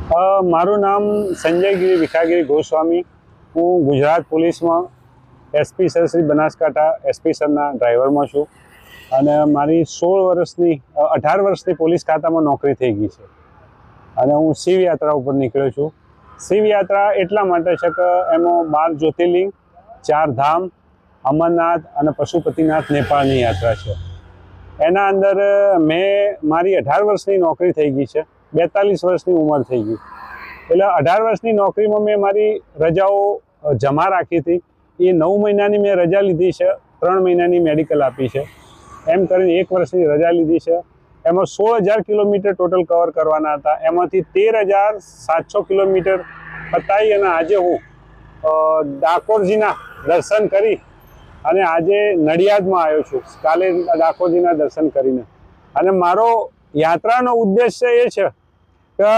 મારું નામ સંજયગીરી ભીખાગીરી ગોસ્વામી। હું ગુજરાત પોલીસમાં SP sir Shri Banaskantha SP સરના ડ્રાઈવરમાં છું અને મારી 18 વર્ષની પોલીસ ખાતામાં નોકરી થઈ ગઈ છે અને હું શિવ યાત્રા ઉપર નીકળ્યો છું। શિવ યાત્રા એટલા માટે છે કે એમાં 12 જ્યોતિર્લિંગ, 4 ધામ, અમરનાથ અને પશુપતિનાથ નેપાળની યાત્રા છે। એના અંદર મેં મારી 18 વર્ષની નોકરી થઈ ગઈ છે, 42 વર્ષની ઉંમર થઈ ગઈ, એટલે 18 વર્ષની નોકરીમાં મેં મારી રજાઓ જમા રાખી હતી। એ 9 મહિનાની મેં રજા લીધી છે, 3 મહિનાની મેડિકલ આપી છે, એમ કરીને 1 વર્ષની રજા લીધી છે। એમાં 16,000 કિલોમીટર ટોટલ કવર કરવાના હતા, એમાંથી 13,700 કિલોમીટર પતાવી અને આજે હું ડાકોરજીના દર્શન કરી અને આજે નડિયાદમાં આવ્યો છું, કાલે ડાકોરજીના દર્શન કરીને। અને મારો યાત્રાનો ઉદ્દેશ્ય એ છે કે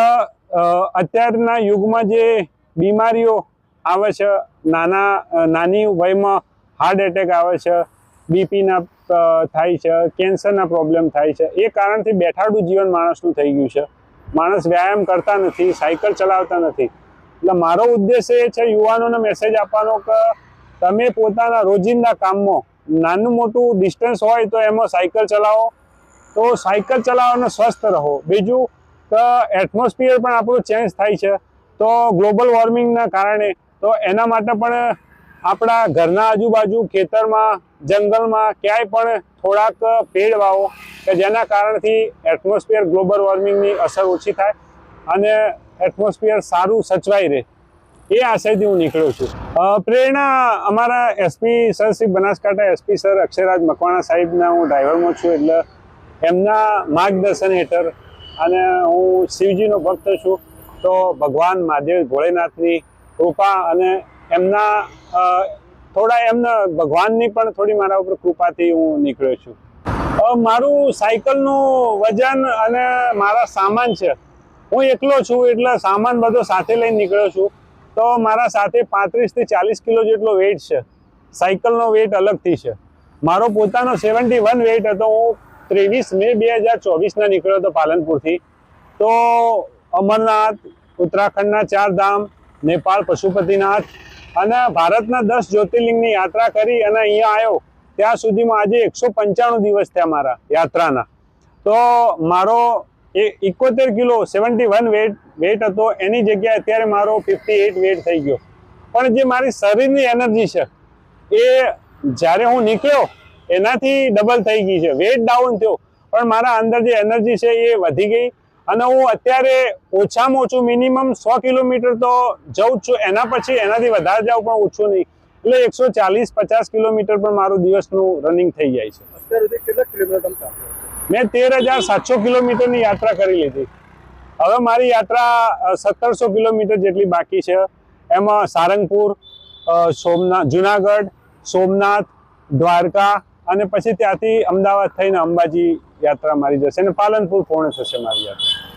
અત્યારના યુગમાં જે બીમારીઓ આવે છે, નાની વયમાં હાર્ટ એટેક આવે છે, બીપીના થાય છે, કેન્સરના પ્રોબ્લેમ થાય છે, એ કારણથી બેઠાડું જીવન માણસનું થઈ ગયું છે। માણસ વ્યાયામ કરતા નથી, સાયકલ ચલાવતા નથી। એટલે મારો ઉદ્દેશ્ય એ છે યુવાનોને મેસેજ આપવાનો કે તમે પોતાના રોજિંદા કામમાં નાનું મોટું ડિસ્ટન્સ હોય તો એમાં સાયકલ ચલાવો, તો સાયકલ ચલાવવાનો સ્વસ્થ રહો। બીજું કે એટમોસ્ફિયર પણ આપણું ચેન્જ થાય છે, તો ગ્લોબલ વોર્મિંગના કારણે તો એના માટે પણ આપણા ઘરના આજુબાજુ ખેતરમાં, જંગલમાં ક્યાંય પણ થોડાક પેડ વાવો કે જેના કારણથી એટમોસ્ફિયર ગ્લોબલ વોર્મિંગની અસર ઓછી થાય અને એટમોસ્ફિયર સારું સચવાઈ રહે, એ આશયથી હું નીકળ્યો છું। પ્રેરણા અમારા SP sir Shri Banaskantha SP sir Akshayraj Makwana સાહેબના હું ડ્રાઈવરમાં છું, એટલે એમના માર્ગદર્શન હેઠળ અને હું શિવજીનો ભક્ત છું, તો ભગવાન મહાદેવ ભોળેનાથની કૃપા અને એમના ભગવાનની પણ થોડી મારા ઉપર કૃપાથી હું નીકળ્યો છું। મારું સાયકલનું વજન અને મારા સામાન છે, હું એકલો છું એટલે સામાન બધો સાથે લઈને નીકળ્યો છું, તો મારા સાથે 35 થી 40 કિલો જેટલો વેઇટ છે। સાયકલનો વેઇટ અલગથી છે। મારો પોતાનો 71 વેઇટ હતો। હું 23 મે 2024ના નીકળ્યો હતો પાલનપુરથી, તો અમરનાથ, ઉત્તરાખંડના 4 ધામ, નેપાળ પશુપતિનાથ અને ભારતના 10 જ્યોતિર્લિંગની યાત્રા કરી અને અહીંયા આવ્યો ત્યાં સુધીમાં આજે 195 દિવસ થયા મારા યાત્રાના। તો મારો 71 કિલો 71 વેઇટ હતો, એની જગ્યાએ અત્યારે મારો 58 વેઇટ થઈ ગયો। પણ જે મારી શરીરની એનર્જી છે એ જ્યારે હું નીકળ્યો એનાથી ડબલ થઈ ગઈ છે। વેઇટ ડાઉન થયો પણ મારા અંદર જે એનર્જી છે એ વધી ગઈ અને હું અત્યારે ઓછામાં ઓછું મિનિમમ 100 કિલોમીટર તો જઉં જ છું, એના પછી એનાથી વધારે જાઉં પણ ઓછું નહીં, એટલે 140-50 કિલોમીટર પણ મારું દિવસનું રનિંગ થઈ જાય છે। અત્યાર સુધી કેટલા કિલોમીટર મેં 13,700 કિલોમીટરની યાત્રા કરી લીધી। હવે મારી યાત્રા 1700 કિલોમીટર જેટલી બાકી છે। એમાં સારંગપુર, જુનાગઢ, સોમનાથ, દ્વારકા અને પછી ત્યાંથી અમદાવાદ થઈને અંબાજી યાત્રા મારી જશે અને પાલનપુર પૂર્ણ થશે મારી યાત્રા।